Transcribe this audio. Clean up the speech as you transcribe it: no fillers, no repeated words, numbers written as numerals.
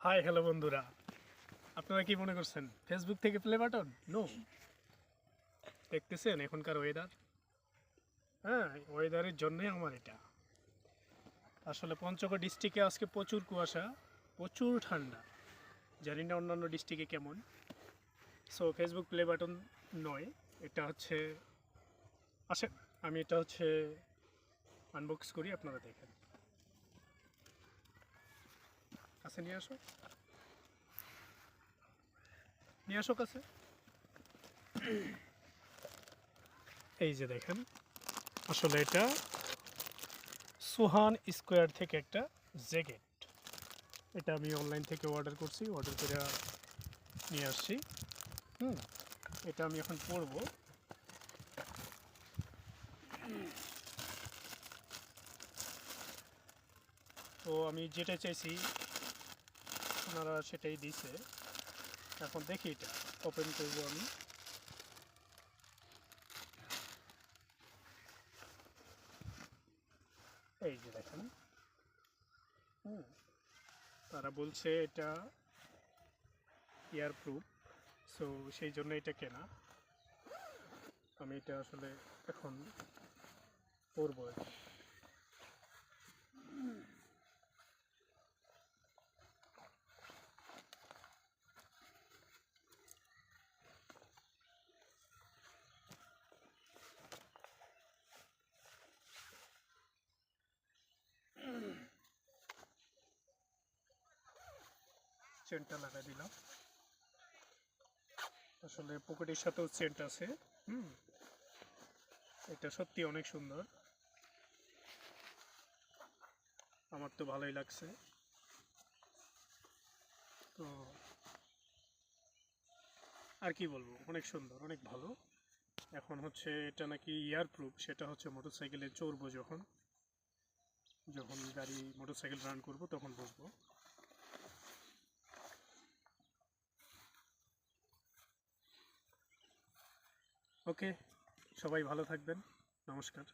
Hi hello বন্ধুরা, আপনারা কি মনে করছেন ফেসবুক থেকে প্লে বাটন? নো। দেখতেছেন এখনকার ওয়েদার? হ্যাঁ, ওয়েদারের জন্যই আমার এটা। আসলে পঞ্চগড় ডিস্ট্রিক্টে আজকে প্রচুর কুয়াশা, প্রচুর ঠান্ডা। জানি না অন্যান্য ডিস্ট্রিক্টে কেমন। সো ফেসবুক প্লে বাটন নয়, এটা হচ্ছে, আসেন আমি এটা হচ্ছে আনবক্স করি, আপনারা দেখেন। কাছে নিয়ে আসো, নিয়ে আসো কাছে। এই যে দেখেন, আসলে এটা সুহান স্কোয়ার থেকে একটা জ্যাকেট। এটা আমি অনলাইন থেকে অর্ডার করছি, অর্ডার করে নিয়ে আসছি। এটা আমি এখন পরবো। তো আমি যেটা চাইছি ওনারা সেটাই দিছে। এখন দেখি এটা ওপেন করবো আমি। এই যে দেখেন, তারা বলছে এটা এয়ার প্রুফ, সো সেই জন্য এটা কেনা। আমি এটা আসলে এখন পরবো আর কি। চেনটা লাগাই দিলাম। আসলে পকেটের সাথেও চেনটা আছে। এটা সত্যি অনেক সুন্দর, আমার তো ভালোই লাগছে। তো আর কি বলবো, অনেক সুন্দর, অনেক ভালো। এখন হচ্ছে এটা নাকি এয়ার প্রুফ, সেটা হচ্ছে মোটরসাইকেলে চড়বো, যখন যখন গাড়ি মোটরসাইকেল রান করব তখন বুঝবো। ওকে, সবাই ভালো থাকবেন, নমস্কার।